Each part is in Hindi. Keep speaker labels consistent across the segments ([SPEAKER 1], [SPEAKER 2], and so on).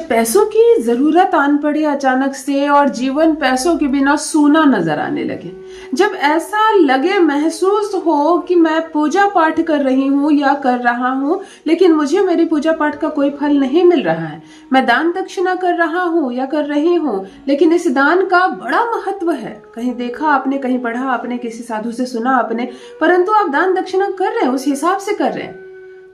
[SPEAKER 1] जब पैसों की जरूरत आन पड़ी अचानक से और जीवन पैसों के बिना सूना नजर आने लगे, जब ऐसा लगे महसूस हो कि मैं पूजा पाठ कर रही हूँ या कर रहा हूँ लेकिन मुझे मेरी पूजा पाठ का कोई फल नहीं मिल रहा है, मैं दान दक्षिणा कर रहा हूँ या कर रही हूँ लेकिन इस दान का बड़ा महत्व है, कहीं देखा आपने, कहीं पढ़ा आपने, किसी साधु से सुना आपने, परंतु आप दान दक्षिणा कर रहे हैं, उस हिसाब से कर रहे हैं।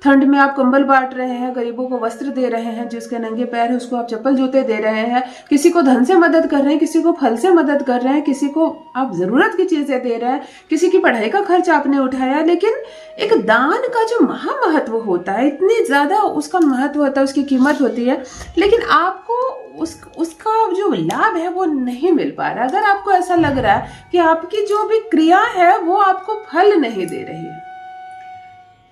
[SPEAKER 1] ठंड में आप कंबल बांट रहे हैं, गरीबों को वस्त्र दे रहे हैं, जिसके नंगे पैर है उसको आप चप्पल जूते दे रहे हैं, किसी को धन से मदद कर रहे हैं, किसी को फल से मदद कर रहे हैं, किसी को आप जरूरत की चीजें दे रहे हैं, किसी की पढ़ाई का खर्च आपने उठाया। लेकिन एक दान का जो महामहत्व होता है, इतनी ज्यादा उसका महत्व होता है, उसकी कीमत होती है, लेकिन आपको उसका जो लाभ है वो नहीं मिल पा रहा। अगर आपको ऐसा लग रहा है कि आपकी जो भी क्रिया है वो आपको फल नहीं दे रही है,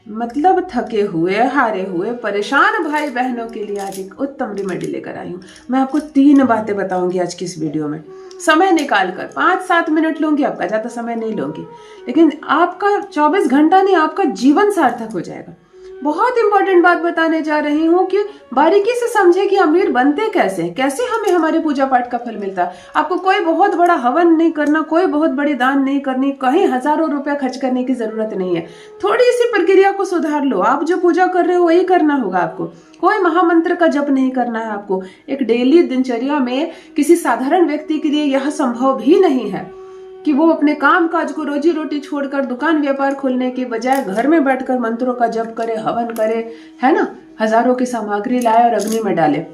[SPEAKER 1] मतलब थके हुए, हारे हुए, परेशान भाई बहनों के लिए आज एक उत्तम रेमेडी लेकर आई हूँ। मैं आपको 3 बातें बताऊंगी आज की इस वीडियो में। समय निकाल कर 5-7 मिनट लूंगी, आपका ज्यादा समय नहीं लूंगी, लेकिन आपका 24 घंटा नहीं, आपका जीवन सार्थक हो जाएगा। बहुत इंपॉर्टेंट बात बताने जा रही हूँ कि बारीकी से समझे कि अमीर बनते कैसे, कैसे हमें हमारे पूजा पाठ का फल मिलता है। आपको कोई बहुत बड़ा हवन नहीं करना, कोई बहुत बड़ी दान नहीं करनी, कहीं हजारों रुपया खर्च करने की जरूरत नहीं है। थोड़ी सी प्रक्रिया को सुधार लो, आप जो पूजा कर रहे हो वही करना होगा आपको। कोई महामंत्र का जप नहीं करना है आपको। एक डेली दिनचर्या में किसी साधारण व्यक्ति के लिए यह संभव भी नहीं है कि वो अपने काम काज को, रोजी रोटी छोड़कर दुकान व्यापार खोलने के बजाय घर में बैठकर मंत्रों का जप करे, हवन करे, है ना, हजारों की सामग्री लाए और अग्नि में डाले।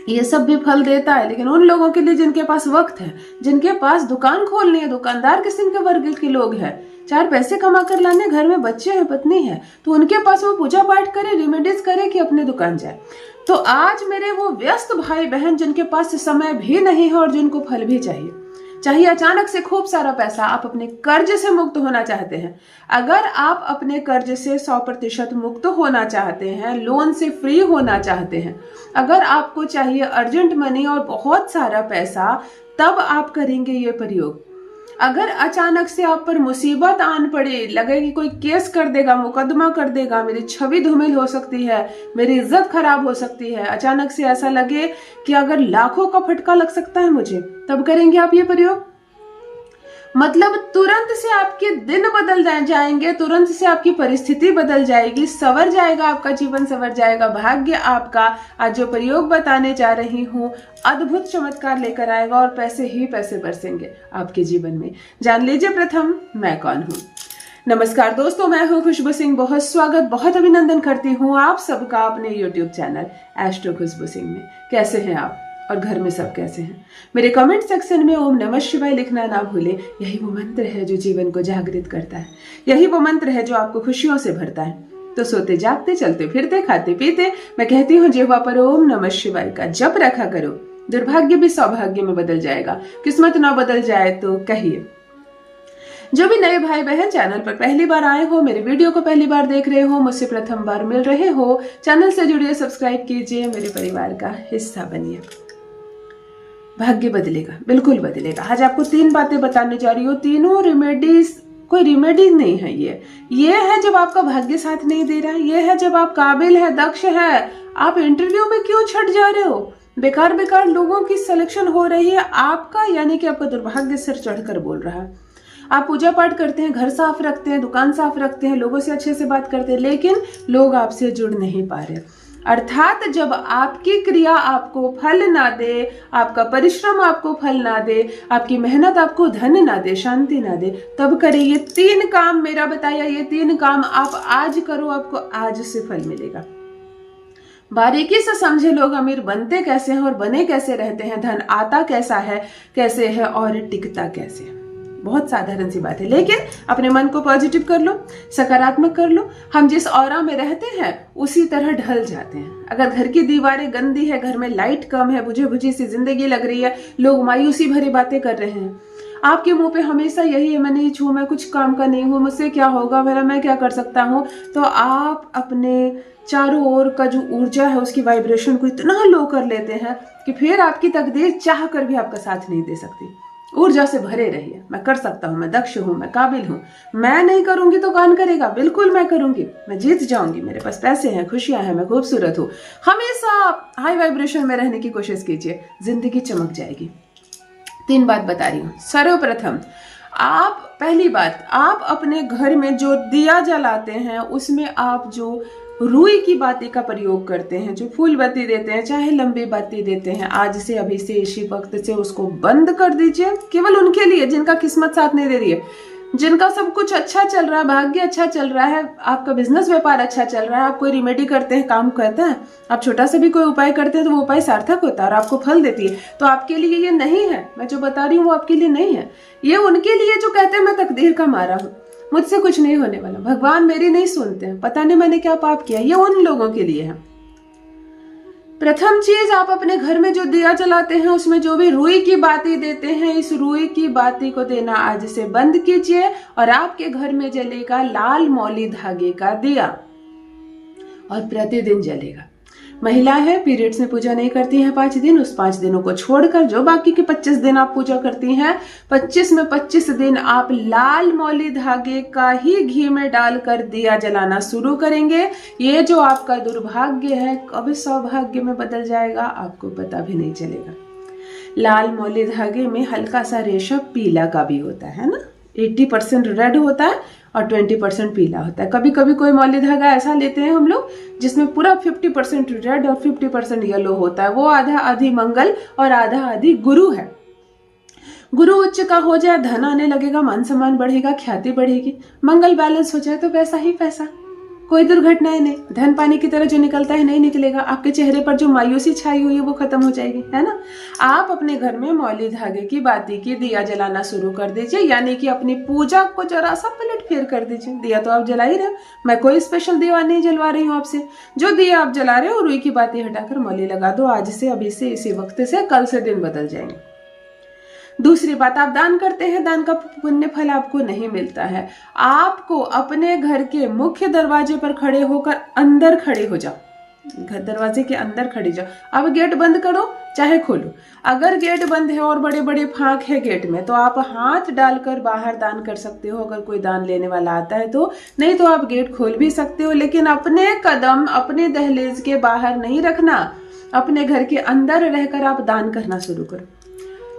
[SPEAKER 1] ये सब भी फल देता है, लेकिन उन लोगों के लिए जिनके पास वक्त है, जिनके पास दुकान खोलनी है, दुकानदार किस्म के वर्ग के लोग हैं, 4 पैसे कमा कर लाने, घर में बच्चे हैं, पत्नी है, तो उनके पास वो पूजा पाठ करे, रेमेडीज करे कि अपने दुकान जाए। तो आज मेरे वो व्यस्त भाई बहन जिनके पास समय भी नहीं है और जिनको फल भी चाहिए अचानक से खूब सारा पैसा, आप अपने कर्ज से मुक्त होना चाहते हैं। अगर आप अपने कर्ज से 100% मुक्त होना चाहते हैं, लोन से फ्री होना चाहते हैं, अगर आपको चाहिए अर्जेंट मनी और बहुत सारा पैसा, तब आप करेंगे ये प्रयोग। अगर अचानक से आप पर मुसीबत आन पड़े, लगे कि कोई केस कर देगा, मुकदमा कर देगा, मेरी छवि धूमिल हो सकती है, मेरी इज्जत खराब हो सकती है, अचानक से ऐसा लगे कि अगर लाखों का फटका लग सकता है मुझे, तब करेंगे आप ये प्रयोग। मतलब तुरंत से आपके दिन बदल जाएंगे, तुरंत से आपकी परिस्थिति बदल जाएगी, संवर जाएगा आपका जीवन, संवर जाएगा भाग्य आपका। आज जो प्रयोग बताने जा रही हूँ अद्भुत चमत्कार लेकर आएगा और पैसे ही पैसे बरसेंगे आपके जीवन में। जान लीजिए प्रथम मैं कौन हूँ। नमस्कार दोस्तों, मैं हूँ खुशबू सिंह। बहुत स्वागत, बहुत अभिनंदन करती हूँ आप सबका अपने YouTube चैनल एस्ट्रो खुशबू सिंह में। कैसे हैं आप और घर में सब कैसे हैं? मेरे कमेंट सेक्शन में ओम नमः शिवाय लिखना ना भूलें। यही वो मंत्र है जो जीवन को जागृत करता है, यही वो मंत्र है जो आपको खुशियों से भरता है। तो सोते जागते, चलते फिरते, खाते पीते मैं कहती हूँ जिह्वा पर ओम नमः शिवाय का जप रखा करो। दुर्भाग्य भी सौभाग्य में बदल जाएगा। किस्मत ना बदल जाए तो कहिए। जो भी नए भाई बहन चैनल पर पहली बार आए हो, मेरे वीडियो को पहली बार देख रहे हो, मुझसे प्रथम बार मिल रहे हो, चैनल से जुड़िए, सब्सक्राइब कीजिए, मेरे परिवार का हिस्सा बनिए। भाग्य बदलेगा, बिल्कुल बदलेगा। आज आपको 3 बातें बताने जा रही हूँ। तीनों रेमेडीज कोई रेमेडीज नहीं है, ये है जब आपका भाग्य साथ नहीं दे रहा है, ये है जब आप काबिल है, दक्ष है। आप इंटरव्यू में क्यों छट जा रहे हो? बेकार लोगों की सिलेक्शन हो रही है, आपका यानी कि आपका दुर्भाग्य सिर चढ़कर बोल रहा है। आप पूजा पाठ करते हैं, घर साफ रखते हैं, दुकान साफ रखते हैं, लोगों से अच्छे से बात करते हैं, लेकिन लोग आपसे जुड़ नहीं पा रहे। अर्थात जब आपकी क्रिया आपको फल ना दे, आपका परिश्रम आपको फल ना दे, आपकी मेहनत आपको धन ना दे, शांति ना दे, तब करें ये 3 काम। मेरा बताया ये 3 काम आप आज करो, आपको आज से फल मिलेगा। बारीकी से समझे लोग अमीर बनते कैसे हैं और बने कैसे रहते हैं, धन आता कैसे है और टिकता कैसे है। बहुत साधारण सी बात है, लेकिन अपने मन को पॉजिटिव कर लो, सकारात्मक कर लो। हम जिस ऑरा में रहते हैं उसी तरह ढल जाते हैं। अगर घर की दीवारें गंदी है, घर में लाइट कम है, बुझी सी जिंदगी लग रही है, लोग मायूसी भरी बातें कर रहे हैं, आपके मुंह पे हमेशा यही है, मैं नहीं छू, मैं कुछ काम का नहीं हूँ, मुझसे क्या होगा, मैं क्या कर सकता हूँ, तो आप अपने चारों ओर का जो ऊर्जा है उसकी वाइब्रेशन को इतना लो कर लेते हैं कि फिर आपकी तकदीर चाह कर भी आपका साथ नहीं दे सकती। ऊर्जा से भरे रहिए। मैं कर सकता हूँ, मैं दक्ष हूँ, मैं काबिल हूँ। मैं नहीं करूंगी तो कौन करेगा? बिल्कुल मैं करूंगी, मैं जीत जाऊंगी, मेरे पास पैसे हैं, खुशियां हैं, मैं खूबसूरत हूँ। हमेशा हाई वाइब्रेशन में रहने की कोशिश कीजिए, जिंदगी चमक जाएगी। 3 बात बता रही हूँ। सर्वप्रथम पहली बात, आप अपने घर में जो दिया जलाते हैं उसमें आप जो रुई की बाती का प्रयोग करते हैं, जो फूल बत्ती देते हैं, चाहे लंबी बत्ती देते हैं, आज से अभी से इसी वक्त से उसको बंद कर दीजिए। केवल उनके लिए जिनका किस्मत साथ नहीं दे रही है, जिनका सब कुछ अच्छा चल रहा है, भाग्य अच्छा चल रहा है, आपका बिजनेस व्यापार अच्छा चल रहा है, आप कोई रिमेडी करते हैं, काम करते हैं, आप छोटा सा भी कोई उपाय करते हैं तो वो उपाय सार्थक होता है और आपको फल देती है, तो आपके लिए ये नहीं है। मैं जो बता रही हूँ वो आपके लिए नहीं है, ये उनके लिए जो कहते हैं मैं तकदीर का मारा हूँ, मुझसे कुछ नहीं होने वाला, भगवान मेरी नहीं सुनते हैं, पता नहीं मैंने क्या पाप किया, ये उन लोगों के लिए है। प्रथम चीज, आप अपने घर में जो दिया जलाते हैं उसमें जो भी रुई की बाती देते हैं, इस रुई की बाती को देना आज से बंद कीजिए और आपके घर में जलेगा लाल मौली धागे का दिया और प्रतिदिन जलेगा। महिला है, पीरियड्स में पूजा नहीं करती हैं 5 दिन, उस 5 दिनों को छोड़कर जो बाकी के 25 दिन आप पूजा करती हैं, 25 में 25 दिन आप लाल मौली धागे का ही घी में डालकर दिया जलाना शुरू करेंगे। ये जो आपका दुर्भाग्य है कभी सौभाग्य में बदल जाएगा, आपको पता भी नहीं चलेगा। लाल मौली धागे में हल्का सा रेशा पीला का भी होता है ना, 80% रेड होता है और 20% पीला होता है। कभी कभी कोई मौली धागा ऐसा लेते हैं हम लोग जिसमें पूरा 50% रेड और 50% येलो होता है, वो आधा आधी मंगल और आधा आधी गुरु है। गुरु उच्च का हो जाए, धन आने लगेगा, मान सम्मान बढ़ेगा, ख्याति बढ़ेगी। मंगल बैलेंस हो जाए तो पैसा ही पैसा, कोई दुर्घटनाएं नहीं, धन पानी की तरह जो निकलता है नहीं निकलेगा, आपके चेहरे पर जो मायूसी छाई हुई है वो खत्म हो जाएगी, है ना। आप अपने घर में मौली धागे की बाती की दिया जलाना शुरू कर दीजिए, यानी कि अपनी पूजा को जरा सा पलट फेर कर दीजिए। दिया तो आप जला ही रहे हो, मैं कोई स्पेशल दिया नहीं जलवा रही हूँ आपसे। जो दिया आप जला रहे हो रुई की बाती हटाकर मौली लगा दो, आज से, अभी से, इसी वक्त से, कल से दिन बदल जाएंगे। दूसरी बात, आप दान करते हैं, दान का पुण्य फल आपको नहीं मिलता है। आपको अपने घर के मुख्य दरवाजे पर खड़े होकर अंदर खड़े हो जाओ, घर दरवाजे के अंदर खड़े जाओ। अब गेट बंद करो चाहे खोलो, अगर गेट बंद है और बड़े बड़े फांक है गेट में तो आप हाथ डालकर बाहर दान कर सकते हो, अगर कोई दान लेने वाला आता है तो। नहीं तो आप गेट खोल भी सकते हो, लेकिन अपने कदम अपने दहलीज के बाहर नहीं रखना, अपने घर के अंदर रहकर आप दान करना शुरू करो।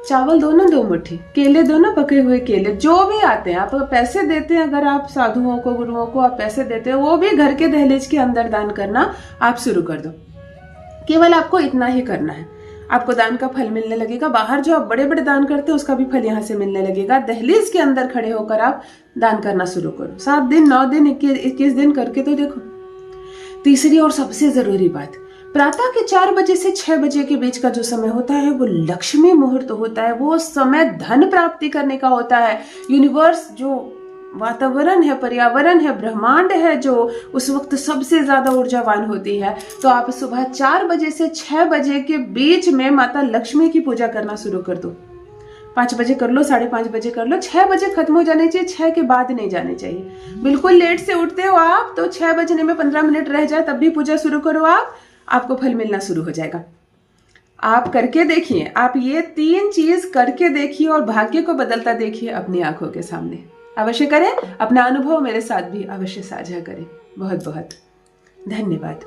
[SPEAKER 1] चावल दो ना 2 मुट्ठी, केले दो ना, पके हुए केले, जो भी आते हैं। आप पैसे देते हैं, अगर आप साधुओं को, गुरुओं को आप पैसे देते हैं, वो भी घर के दहलीज के अंदर दान करना आप शुरू कर दो। केवल आपको इतना ही करना है, आपको दान का फल मिलने लगेगा। बाहर जो आप बड़े बड़े दान करते हैं उसका भी फल यहाँ से मिलने लगेगा। दहलीज के अंदर खड़े होकर आप दान करना शुरू करो। 7 दिन, 9 दिन, 21 दिन करके तो देखो। तीसरी और सबसे जरूरी बात, प्रातः के 4 बजे से 6 बजे के बीच का जो समय होता है वो लक्ष्मी मुहूर्त होता है। वो समय धन प्राप्ति करने का होता है। यूनिवर्स, जो वातावरण है, पर्यावरण है, ब्रह्मांड है, जो उस वक्त सबसे ज्यादा ऊर्जावान होती है। तो आप सुबह 4 बजे से 6 बजे के बीच में माता लक्ष्मी की पूजा करना शुरू कर दो। 5 बजे कर लो, 5:30 बजे कर लो, 6 बजे खत्म हो जाने चाहिए, 6 के बाद नहीं जाने चाहिए। बिल्कुल लेट से उठते हो आप तो 6 बजने में 15 मिनट रह जाए तब भी पूजा शुरू करो, आपको फल मिलना शुरू हो जाएगा। आप करके देखिए, आप ये 3 चीज करके देखिए और भाग्य को बदलता देखिए अपनी आंखों के सामने। अवश्य करें, अपना अनुभव मेरे साथ भी अवश्य साझा करें। बहुत बहुत धन्यवाद।